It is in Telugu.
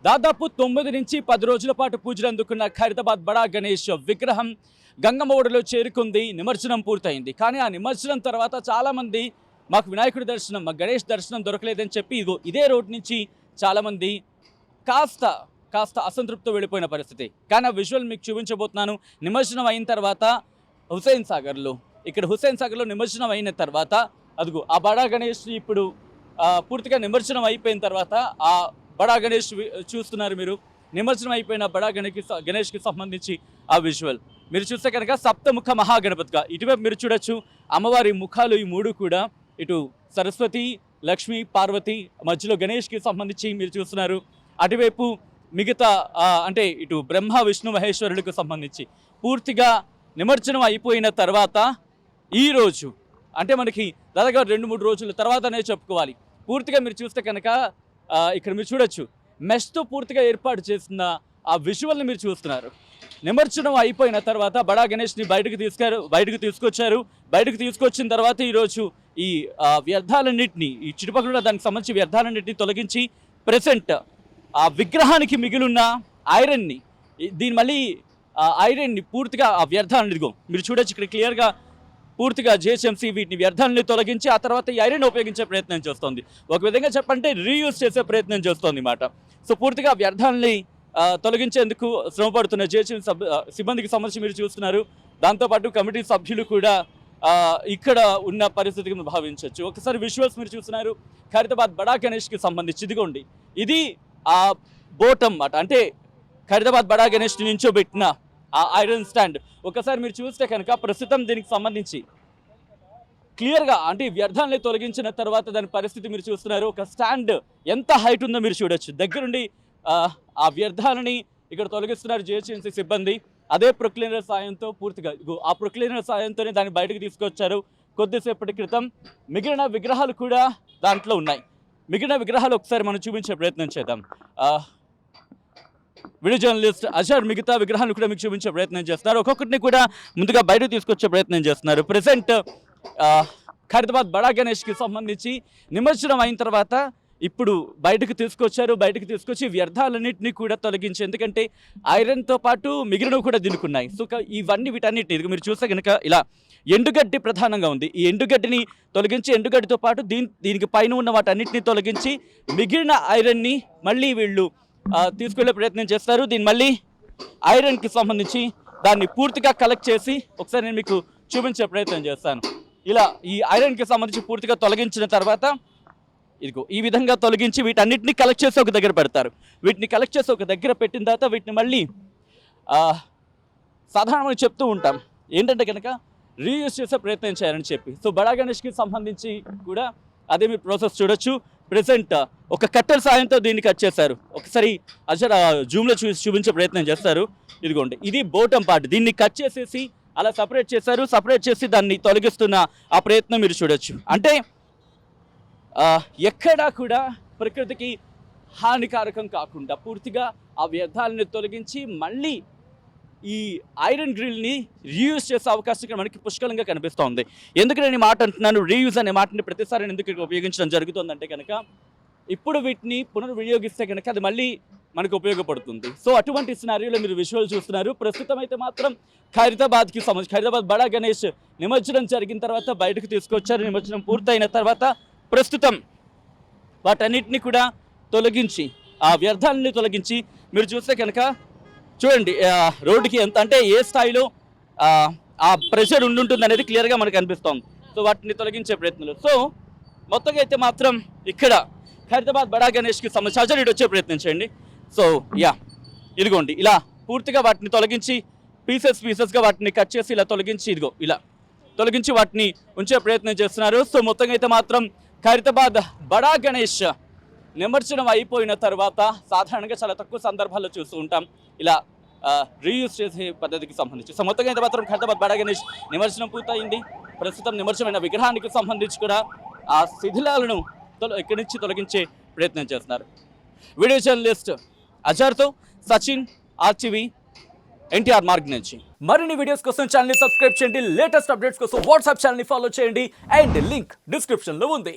దాదాపు 9 నుంచి 10 రోజుల పాటు పూజలు అందుకున్న ఖైరతాబాద్ బడా గణేష్ విగ్రహం గంగమ్మఒడిలో చేరుకుంది. నిమజ్జనం పూర్తయింది. కానీ ఆ నిమజ్జనం తర్వాత చాలామంది మాకు వినాయకుడి దర్శనం, మాకు గణేష్ దర్శనం దొరకలేదని చెప్పి ఇదే రోడ్ నుంచి చాలామంది కాస్త అసంతృప్తితో వెళ్ళిపోయిన పరిస్థితి. కానీ ఆ విజువల్ మీకు చూపించబోతున్నాను. నిమజ్జనం అయిన తర్వాత హుస్సేన్ సాగర్లో నిమజ్జనం అయిన తర్వాత అదిగో ఆ బడా గణేష్ ఇప్పుడు పూర్తిగా నిమజ్జనం అయిపోయిన తర్వాత ఆ బడా గణేష్ చూస్తున్నారు మీరు. నిమజ్జనం అయిపోయిన బడా గణేష్కి సంబంధించి ఆ విజువల్ మీరు చూస్తే కనుక సప్తముఖ మహాగణపతిగా ఇటువైపు మీరు చూడొచ్చు. అమ్మవారి ముఖాలు ఈ మూడు కూడా, ఇటు సరస్వతి, లక్ష్మి, పార్వతి, మధ్యలో గణేష్కి సంబంధించి మీరు చూస్తున్నారు. అటువైపు మిగతా అంటే ఇటు బ్రహ్మ, విష్ణు, మహేశ్వరులకు సంబంధించి పూర్తిగా నిమజ్జనం అయిపోయిన తర్వాత ఈరోజు అంటే మనకి దాదాపు 2-3 రోజుల తర్వాతనే చెప్పుకోవాలి. పూర్తిగా మీరు చూస్తే కనుక ఇక్కడ మీరు చూడొచ్చు, మెష్తో పూర్తిగా ఏర్పాటు చేసిన ఆ విజువల్ని మీరు చూస్తున్నారు. నిమజ్జనం అయిపోయిన తర్వాత బడా గణేష్ని బయటకు తీసుకొచ్చారు. బయటకు తీసుకొచ్చిన తర్వాత ఈరోజు ఈ వ్యర్థాలన్నింటినీ, ఈ చుట్టుపక్కల దానికి సంబంధించి వ్యర్థాలన్నింటినీ తొలగించి ప్రెసెంట్ ఆ విగ్రహానికి మిగిలిన ఐరన్ని, దీని మళ్ళీ ఐరన్ని పూర్తిగా ఆ వ్యర్థాలన్నిదిగో మీరు చూడొచ్చు ఇక్కడ క్లియర్గా, పూర్తిగా జిహెచ్ఎంసీ వీటిని వ్యర్థాలని తొలగించి ఆ తర్వాత ఈ ఐరన్ ఉపయోగించే ప్రయత్నం చేస్తోంది. ఒక విధంగా చెప్పంటే రీయూజ్ చేసే ప్రయత్నం చేస్తోంది అన్నమాట. సో పూర్తిగా వ్యర్థాలని తొలగించేందుకు శ్రమపడుతున్న జిహెచ్ఎంసీ సిబ్బందికి సంబంధించి మీరు చూస్తున్నారు. దాంతోపాటు కమిటీ సభ్యులు కూడా ఇక్కడ ఉన్న పరిస్థితికి భావించవచ్చు. ఒకసారి విజువల్స్ మీరు చూస్తున్నారు. ఖైరతాబాద్ బడా గణేష్కి సంబంధించి ఇదిగోండి, ఇది ఆ బోట్ అన్నమాట. అంటే ఖైరతాబాద్ బడా గణేష్ని నించోబెట్టిన ఆ ఐరన్ స్టాండ్. ఒకసారి మీరు చూస్తే కనుక ప్రస్తుతం దీనికి సంబంధించి క్లియర్గా అంటే వ్యర్థాలని తొలగించిన తర్వాత దాని పరిస్థితి మీరు చూస్తున్నారు. ఒక స్టాండ్ ఎంత హైట్ ఉందో మీరు చూడొచ్చు. దగ్గరుండి ఆ వ్యర్థాలని ఇక్కడ తొలగిస్తున్నారు జిహెచ్ఎంసీ సిబ్బంది. అదే ప్రొక్లీనర్ సాయంతో పూర్తిగా ఆ ప్రొక్లీనర్ సాయంతోనే దాన్ని బయటకు తీసుకొచ్చారు. కొద్దిసేపటి క్రితం మిగిలిన విగ్రహాలు కూడా దాంట్లో ఉన్నాయి. మిగిలిన విగ్రహాలు ఒకసారి మనం చూపించే ప్రయత్నం చేద్దాం. వీడియో జర్నలిస్ట్ అజర్ మిగతా విగ్రహాలను కూడా మీకు చూపించే ప్రయత్నం చేస్తున్నారు. ఒక్కొక్కటిని కూడా ముందుగా బయటకు తీసుకొచ్చే ప్రయత్నం చేస్తున్నారు. ప్రెసెంట్ ఖైరతాబాద్ బడా గణేష్కి సంబంధించి నిమజ్జనం అయిన తర్వాత ఇప్పుడు బయటకు తీసుకొచ్చి వ్యర్థాలన్నింటినీ కూడా తొలగించి, ఎందుకంటే ఐరన్తో పాటు మిగిలినవి కూడా దినుకున్నాయి. సో వీటన్నిటిని ఇది మీరు చూస్తే కనుక ఇలా ఎండుగడ్డి ప్రధానంగా ఉంది. ఈ ఎండుగడ్డిని తొలగించి, ఎండుగడ్డితో పాటు దీనికి పైన ఉన్న వాటన్నిటిని తొలగించి మిగిలిన ఐరన్ని మళ్ళీ వీళ్ళు తీసుకెళ్లే ప్రయత్నం చేస్తారు. దీన్ని మళ్ళీ ఐరన్కి సంబంధించి దాన్ని పూర్తిగా కలెక్ట్ చేసి ఒకసారి నేను మీకు చూపించే ప్రయత్నం చేస్తాను. ఇలా ఈ ఐరన్కి సంబంధించి పూర్తిగా తొలగించిన తర్వాత ఇదిగో ఈ విధంగా తొలగించి వీటన్నిటిని కలెక్ట్ చేసి ఒక దగ్గర పెడతారు. వీటిని కలెక్ట్ చేసి ఒక దగ్గర పెట్టిన తర్వాత వీటిని మళ్ళీ సాధారణంగా చెప్తూ ఉంటాం ఏంటంటే కనుక రీయూజ్ చేసే ప్రయత్నం చేయాలని చెప్పి. సో బడా గణేష్కి సంబంధించి కూడా అదే మీరు ప్రాసెస్ చూడొచ్చు. ప్రెసెంట్ ఒక కట్టెల సాయంతో దీన్ని కట్ చేశారు. ఒకసారి అసలు జూమ్లో చూపించే ప్రయత్నం చేస్తారు. ఇదిగోండి, ఇది బోటం పార్ట్. దీన్ని కట్ చేసేసి అలా సపరేట్ చేశారు. సపరేట్ చేసి దాన్ని తొలగిస్తున్న ఆ ప్రయత్నం మీరు చూడొచ్చు. అంటే ఎక్కడా కూడా ప్రకృతికి హానికారకం కాకుండా పూర్తిగా ఆ వ్యర్థాలను తొలగించి మళ్ళీ ఈ ఐరన్ గ్రిల్ని రీయూజ్ చేసే అవకాశం ఇక్కడ మనకి పుష్కలంగా కనిపిస్తోంది. ఎందుకు నేను ఈ మాట అంటున్నాను, రీయూజ్ అనే మాటని ప్రతిసారి ఎందుకు ఉపయోగించడం జరుగుతుందంటే కనుక ఇప్పుడు వీటిని పునర్వినియోగిస్తే కనుక అది మళ్ళీ మనకు ఉపయోగపడుతుంది. సో అటువంటి సినారియోలో మీరు విజువల్ చూస్తున్నారు. ప్రస్తుతం అయితే మాత్రం ఖైరతాబాద్ బడా గణేష్ నిమజ్జనం జరిగిన తర్వాత బయటకు తీసుకొచ్చారు. నిమజ్జనం పూర్తయిన తర్వాత ప్రస్తుతం వాటన్నిటిని కూడా తొలగించి, ఆ వ్యర్థాలని తొలగించి మీరు చూస్తే కనుక చూడండి రోడ్డుకి ఎంత అంటే ఏ స్థాయిలో ఆ ప్రెషర్ ఉండుంటుంది అనేది క్లియర్గా మనకు అనిపిస్తోంది. సో వాటిని తొలగించే ప్రయత్నంలో సో మొత్తంగా అయితే మాత్రం ఇక్కడ ఖైరతాబాద్ బడా గణేష్కి సంబంధించి ఇటు వచ్చే ప్రయత్నం చేయండి. సో ఇదిగోండి, ఇలా పూర్తిగా వాటిని తొలగించి పీసెస్గా వాటిని కట్ చేసి ఇలా తొలగించి ఇలా తొలగించి వాటిని ఉంచే ప్రయత్నం చేస్తున్నారు. సో మొత్తంగా అయితే మాత్రం ఖైరతాబాద్ బడా గణేష్ నిమజ్జనం అయిపోయిన తర్వాత సాధారణంగా చాలా తక్కువ సందర్భాల్లో చూస్తూ ఉంటాం ఇలా రీయూజ్ చేసే పద్ధతికి సంబంధించి. సో మొత్తంగా అయితే మాత్రం ఖైరతాబాద్ బడా గణేష్ నిమజ్జనం పూర్తయింది. ప్రస్తుతం నిమజ్జనమైన విగ్రహానికి సంబంధించి కూడా ఆ శిథిలాలను ఇక్కడి నుంచి తొలగించే ప్రయత్నం చేస్తున్నారు. వీడియో జర్నలిస్ట్ అజర్తో సచిన్, RTV, NTR మార్గ్ నుంచి. మరిన్ని వీడియోస్ కోసం ఛానల్ని సబ్స్క్రైబ్ చేయండి. లేటెస్ట్ అప్డేట్స్ కోసం వాట్సాప్ ఛానల్ని ఫాలో చేయండి. అండ్ లింక్ డిస్క్రిప్షన్లో ఉంది.